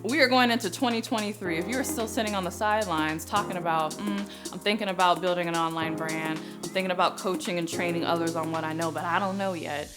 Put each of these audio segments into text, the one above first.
We are going into 2023. If you're still sitting on the sidelines talking about, I'm thinking about building an online brand, I'm thinking about coaching and training others on what I know, but I don't know yet,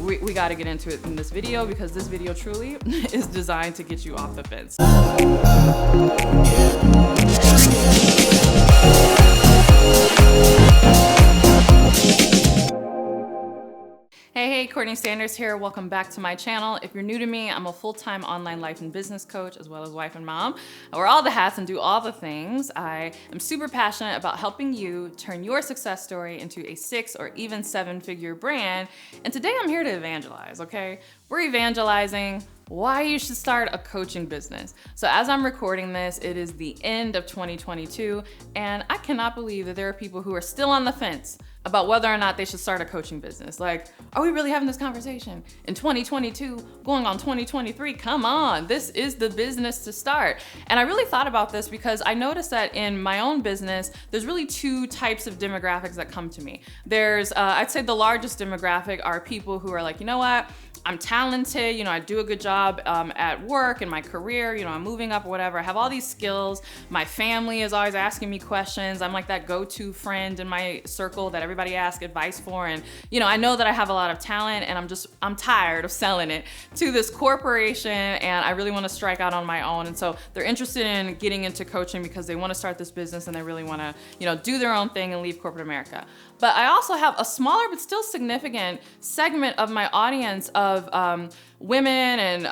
we got to get into it in this video, because this video truly is designed to get you off the fence. Hey, CourtneyLSanders here. Welcome back to my channel. If you're new to me, I'm a full-time online life and business coach, as well as wife and mom. I wear all the hats and do all the things. I am super passionate about helping you turn your success story into a 6 or even 7-figure brand. And today I'm here to evangelize, okay? We're evangelizing why you should start a coaching business. So as I'm recording this, it is the end of 2022, and I cannot believe that there are people who are still on the fence about whether or not they should start a coaching business. Like, are we really having this conversation in 2022, going on 2023? Come on, this is the business to start. And I really thought about this because I noticed that in my own business, there's really 2 types of demographics that come to me. There's, I'd say the largest demographic are people who are like, you know what? I'm talented, I do a good job at work, in my career, I'm moving up or whatever. I have all these skills. My family is always asking me questions. I'm like that go-to friend in my circle that everybody asks advice for. And, I know that I have a lot of talent, and I'm tired of selling it to this corporation, and I really want to strike out on my own. And so they're interested in getting into coaching because they want to start this business and they really want to, do their own thing and leave corporate America. But I also have a smaller but still significant segment of my audience of women and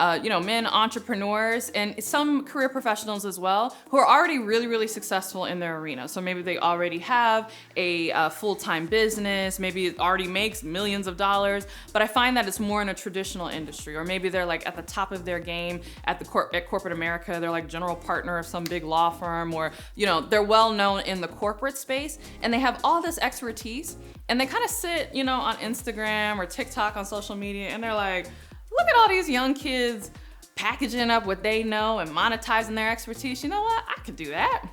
men entrepreneurs, and some career professionals as well, who are already really, really successful in their arena. So maybe they already have a full-time business, maybe it already makes millions of dollars, but I find that it's more in a traditional industry, or maybe they're like at the top of their game at corporate America. They're like general partner of some big law firm, or they're well known in the corporate space, and they have all this expertise, and they kind of sit on Instagram or TikTok on social media, and they're like, look at all these young kids packaging up what they know and monetizing their expertise. You know what? I could do that.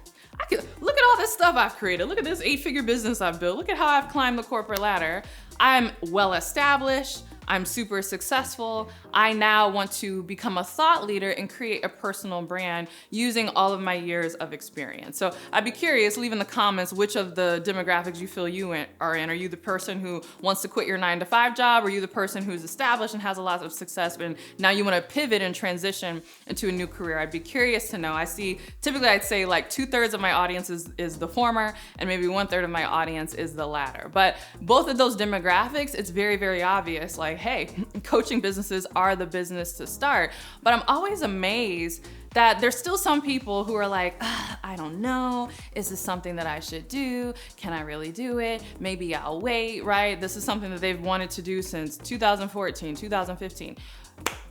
Look at all this stuff I've created. Look at this 8-figure business I've built. Look at how I've climbed the corporate ladder. I'm well established. I'm super successful. I now want to become a thought leader and create a personal brand using all of my years of experience. So I'd be curious, leave in the comments which of the demographics you feel you are in. Are you the person who wants to quit your 9-to-5 job? Or are you the person who's established and has a lot of success, but now you want to pivot and transition into a new career? I'd be curious to know. Typically I'd say like 2/3 of my audience is the former, and maybe 1/3 of my audience is the latter. But both of those demographics, it's very, very obvious, like, hey, coaching businesses are the business to start. But I'm always amazed that there's still some people who are like, I don't know, is this something that I should do? Can I really do it? Maybe I'll wait, right? This is something that they've wanted to do since 2014, 2015.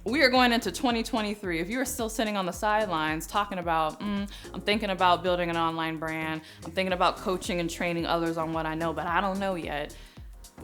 We are going into 2023. If you're still sitting on the sidelines talking about, I'm thinking about building an online brand, I'm thinking about coaching and training others on what I know, but I don't know yet,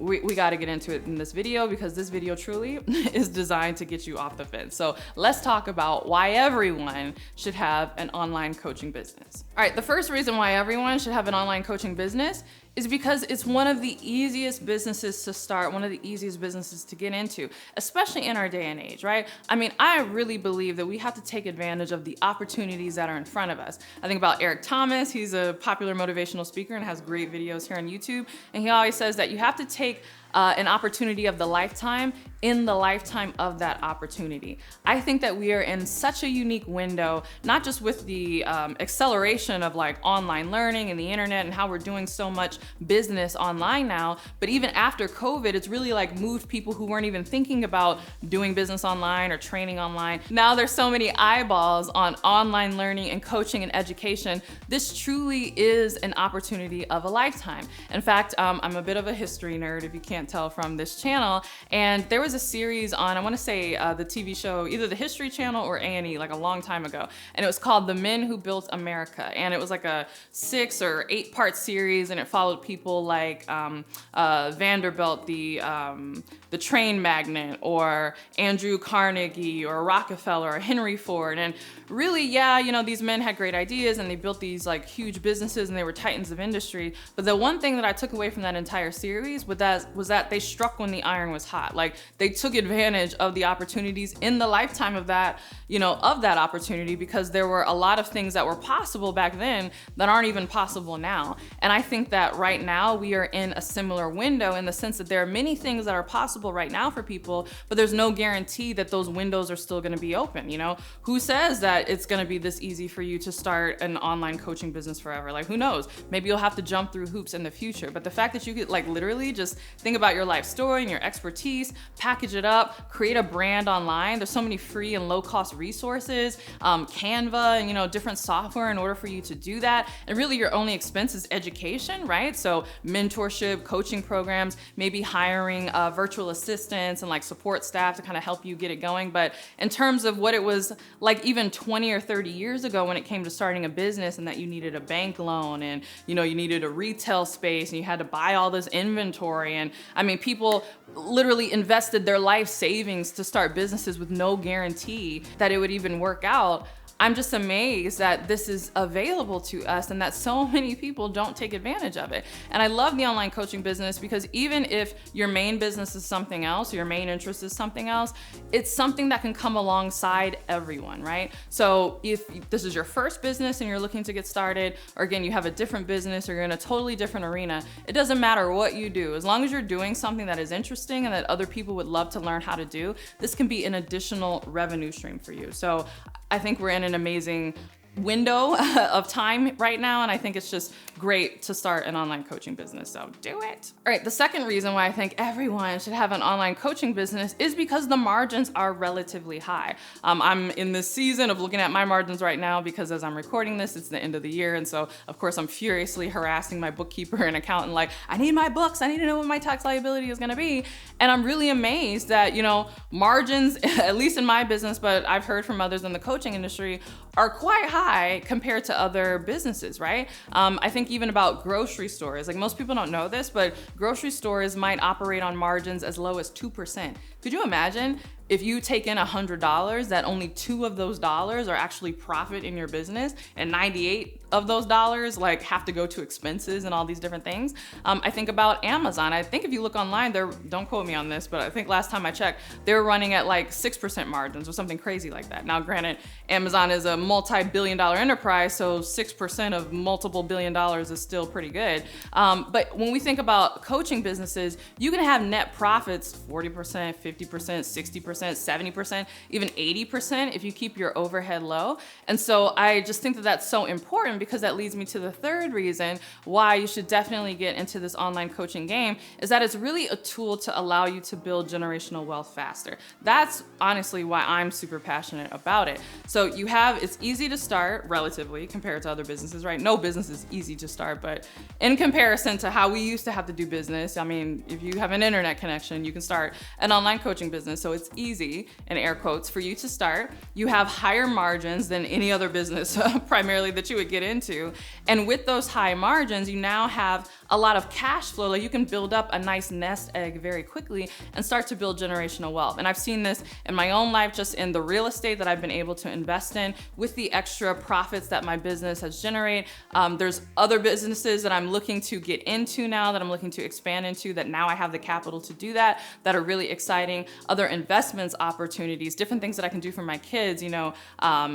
we got to get into it in this video, because this video truly is designed to get you off the fence. So let's talk about why everyone should have an online coaching business. All right, the first reason why everyone should have an online coaching business is because it's one of the easiest businesses to start, one of the easiest businesses to get into, especially in our day and age, right? I mean, I really believe that we have to take advantage of the opportunities that are in front of us. I think about Eric Thomas. He's a popular motivational speaker and has great videos here on YouTube. And he always says that you have to take an opportunity of the lifetime in the lifetime of that opportunity. I think that we are in such a unique window, not just with the acceleration of like online learning and the internet and how we're doing so much business online now, but even after COVID, it's really like moved people who weren't even thinking about doing business online or training online. Now there's so many eyeballs on online learning and coaching and education. This truly is an opportunity of a lifetime. In fact, I'm a bit of a history nerd, if you can't tell from this channel, and there was a series on, I want to say the TV show, either the History Channel or A&E, like a long time ago, and it was called The Men Who Built America, and it was like a 6 or 8-part series, and it followed people like Vanderbilt, the train magnate, or Andrew Carnegie, or Rockefeller, or Henry Ford. And really, yeah, these men had great ideas and they built these like huge businesses and they were titans of industry. But the one thing that I took away from that entire series was was that they struck when the iron was hot. Like they took advantage of the opportunities in the lifetime of that, of that opportunity, because there were a lot of things that were possible back then that aren't even possible now. And I think that right now we are in a similar window in the sense that there are many things that are possible right now for people, but there's no guarantee that those windows are still going to be open. Who says that it's going to be this easy for you to start an online coaching business forever? Like, who knows? Maybe you'll have to jump through hoops in the future. But the fact that you could literally just think about your life story and your expertise, package it up, create a brand online. There's so many free and low cost resources, Canva and different software in order for you to do that. And really your only expense is education, right? So mentorship, coaching programs, maybe hiring virtual assistants and support staff to kind of help you get it going. But in terms of what it was like even 20 or 30 years ago when it came to starting a business, and that you needed a bank loan and you needed a retail space and you had to buy all this inventory. And I mean, people literally invested their life savings to start businesses with no guarantee that it would even work out. I'm just amazed that this is available to us and that so many people don't take advantage of it. And I love the online coaching business because even if your main business is something else, your main interest is something else, it's something that can come alongside everyone, right? So if this is your first business and you're looking to get started, or again, you have a different business or you're in a totally different arena, it doesn't matter what you do. As long as you're doing something that is interesting and that other people would love to learn how to do, this can be an additional revenue stream for you. So I think we're in an amazing window of time right now, and I think it's just great to start an online coaching business, so do it. All right, the second reason why I think everyone should have an online coaching business is because the margins are relatively high. I'm in this season of looking at my margins right now because as I'm recording this, it's the end of the year, and so of course I'm furiously harassing my bookkeeper and accountant I need my books, I need to know what my tax liability is gonna be, and I'm really amazed that, margins, at least in my business, but I've heard from others in the coaching industry, are quite high compared to other businesses, right? I think even about grocery stores, most people don't know this, but grocery stores might operate on margins as low as 2%. Could you imagine if you take in $100, that only 2 of those dollars are actually profit in your business, and 98 of those dollars have to go to expenses and all these different things? I think about Amazon. I think if you look online, don't quote me on this, but I think last time I checked, they were running at 6% margins or something crazy like that. Now, granted, Amazon is a multi-billion-dollar enterprise, so 6% of multiple billion dollars is still pretty good. But when we think about coaching businesses, you can have net profits 40%, 50%, 60%, 70%, even 80% if you keep your overhead low. And so I just think that that's so important, because that leads me to the third reason why you should definitely get into this online coaching game, is that it's really a tool to allow you to build generational wealth faster. That's honestly why I'm super passionate about it. So it's easy to start relatively compared to other businesses, right? No business is easy to start, but in comparison to how we used to have to do business, I mean, if you have an internet connection, you can start an online coaching business. So it's easy, in air quotes, for you to start. You have higher margins than any other business primarily that you would get into. And with those high margins, you now have a lot of cash flow. You can build up a nice nest egg very quickly and start to build generational wealth. And I've seen this in my own life, just in the real estate that I've been able to invest in with the extra profits that my business has generated. There's other businesses that I'm looking to get into now, that I'm looking to expand into, that now I have the capital to do that are really exciting. Other investments opportunities, different things that I can do for my kids,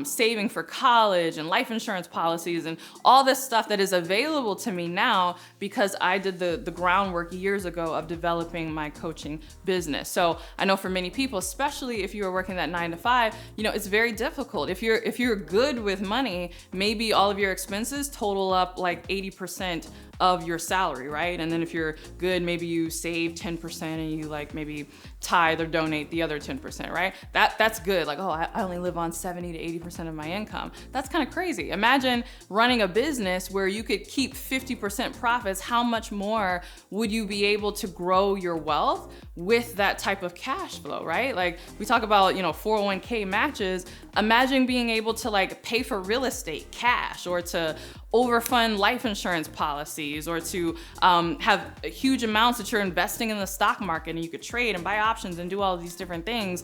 saving for college and life insurance policies and all this stuff that is available to me now because I did the groundwork years ago of developing my coaching business. So I know for many people, especially if you are working that 9 to 5, it's very difficult. If you're good with money, maybe all of your expenses total up 80% of your salary, right? And then if you're good, maybe you save 10% and you maybe tithe or donate the other 10%, right? That's good. I only live on 70 to 80% of my income. That's kind of crazy. Imagine running a business where you could keep 50% profits. How much more would you be able to grow your wealth with that type of cash flow, right? We talk about, 401k matches. Imagine being able to pay for real estate cash, or to overfund life insurance policies, or to have huge amounts that you're investing in the stock market and you could trade and buy options and do all of these different things.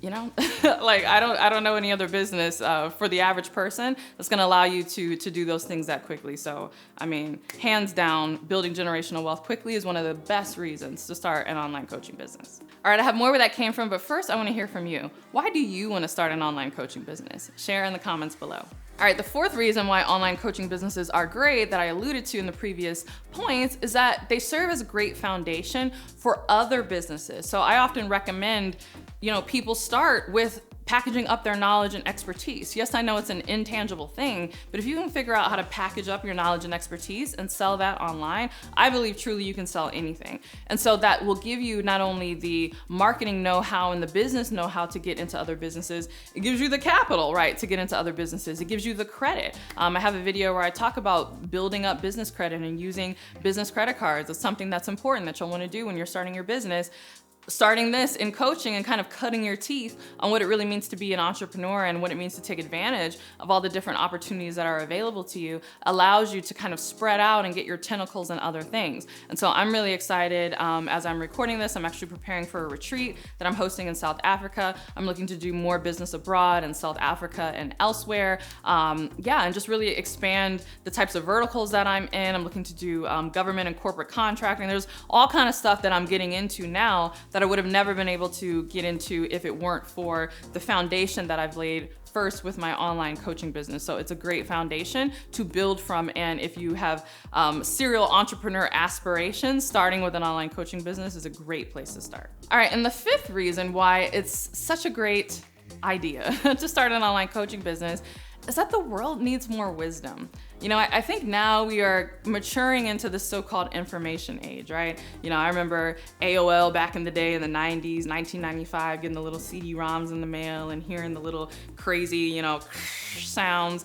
you know, like I don't know any other business for the average person that's going to allow you to do those things that quickly. So, I mean, hands down, building generational wealth quickly is one of the best reasons to start an online coaching business. All right, I have more where that came from, but first I want to hear from you. Why do you want to start an online coaching business? Share in the comments below. All right, the fourth reason why online coaching businesses are great that I alluded to in the previous points is that they serve as a great foundation for other businesses. So I often recommend, people start with packaging up their knowledge and expertise. Yes, I know it's an intangible thing, but if you can figure out how to package up your knowledge and expertise and sell that online, I believe truly you can sell anything. And so that will give you not only the marketing know-how and the business know-how to get into other businesses, it gives you the capital, right, to get into other businesses. It gives you the credit. I have a video where I talk about building up business credit and using business credit cards. It's something that's important that you'll want to do when you're starting your business. Starting this in coaching and kind of cutting your teeth on what it really means to be an entrepreneur and what it means to take advantage of all the different opportunities that are available to you allows you to kind of spread out and get your tentacles in other things. And so I'm really excited. As I'm recording this, I'm actually preparing for a retreat that I'm hosting in South Africa. I'm looking to do more business abroad in South Africa and elsewhere. And just really expand the types of verticals that I'm in. I'm looking to do government and corporate contracting. There's all kind of stuff that I'm getting into now that I would have never been able to get into if it weren't for the foundation that I've laid first with my online coaching business. So it's a great foundation to build from. And if you have serial entrepreneur aspirations, starting with an online coaching business is a great place to start. All right, and the fifth reason why it's such a great idea to start an online coaching business is that the world needs more wisdom. I think now we are maturing into the so-called information age, right? I remember AOL back in the day in the 90s, 1995, getting the little CD-ROMs in the mail and hearing the little crazy, sounds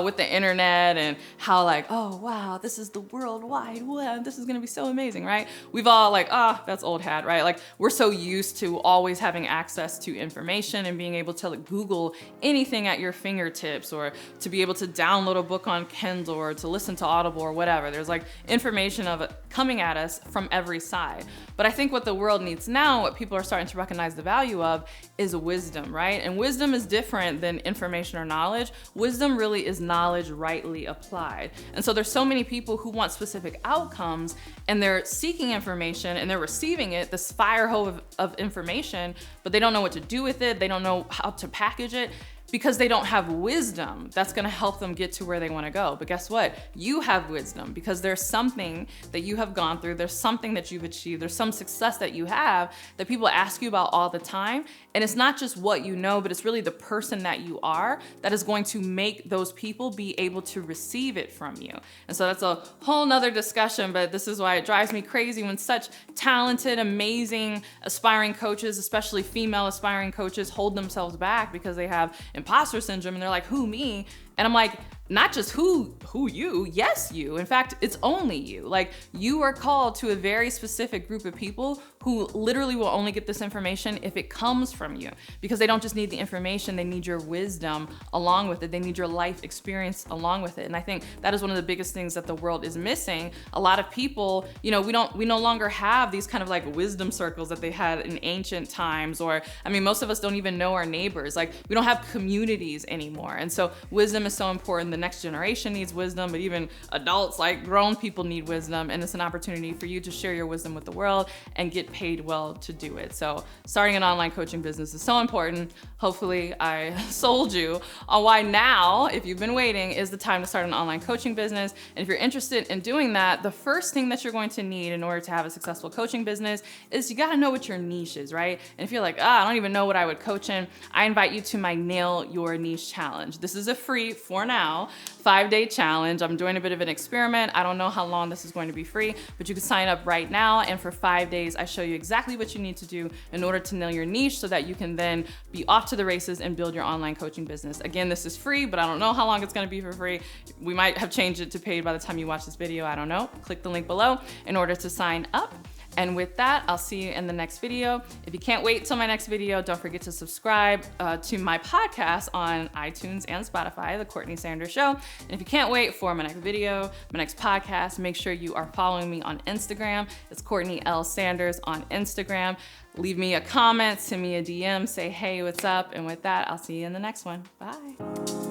with the internet and how like, oh, wow, this is the World Wide Web. This is gonna be so amazing, right? We've all like, that's old hat, right? Like we're so used to always having access to information and being able to like, Google anything at your fingertips or to be able to download a book on Kindle or to listen to Audible or whatever. There's like information of it coming at us from every side. But I think what the world needs now, what people are starting to recognize the value of, is wisdom, right? And wisdom is different than information or knowledge. Wisdom really is knowledge rightly applied. And so there's so many people who want specific outcomes and they're seeking information and they're receiving it, this fire hose of information, but they don't know what to do with it. They don't know how to package it, because they don't have wisdom that's gonna help them get to where they wanna go. But guess what? You have wisdom because there's something that you have gone through, there's something that you've achieved, there's some success that you have that people ask you about all the time. And it's not just what you know, but it's really the person that you are that is going to make those people be able to receive it from you. And so that's a whole nother discussion, but this is why it drives me crazy when such talented, amazing, aspiring coaches, especially female aspiring coaches, hold themselves back because they have imposter syndrome and they're like, who me? And I'm like, not just who you, yes you. In fact, it's only you. Like you are called to a very specific group of people who literally will only get this information if it comes from you, because they don't just need the information, they need your wisdom along with it. They need your life experience along with it. And I think that is one of the biggest things that the world is missing. A lot of people, we no longer have these kind of like wisdom circles that they had in ancient times, or, most of us don't even know our neighbors. Like we don't have communities anymore. And so wisdom is so important. The next generation needs wisdom, but even adults, like grown people, need wisdom. And it's an opportunity for you to share your wisdom with the world and get paid well to do it. So starting an online coaching business is so important. Hopefully I sold you on why now, if you've been waiting, is the time to start an online coaching business. And if you're interested in doing that, the first thing that you're going to need in order to have a successful coaching business is you gotta know what your niche is, right? And if you're like, I don't even know what I would coach in, I invite you to my Nail Your Niche Challenge. This is a free, for now, 5-day challenge. I'm doing a bit of an experiment. I don't know how long this is going to be free, but you can sign up right now. And for 5 days, I show you exactly what you need to do in order to nail your niche so that you can then be off to the races and build your online coaching business. Again, this is free, but I don't know how long it's going to be for free. We might have changed it to paid by the time you watch this video. I don't know. Click the link below in order to sign up. And with that, I'll see you in the next video. If you can't wait till my next video, don't forget to subscribe to my podcast on iTunes and Spotify, The Courtney Sanders Show. And if you can't wait for my next video, my next podcast, make sure you are following me on Instagram. It's CourtneyLSanders on Instagram. Leave me a comment, send me a DM, say, hey, what's up? And with that, I'll see you in the next one. Bye.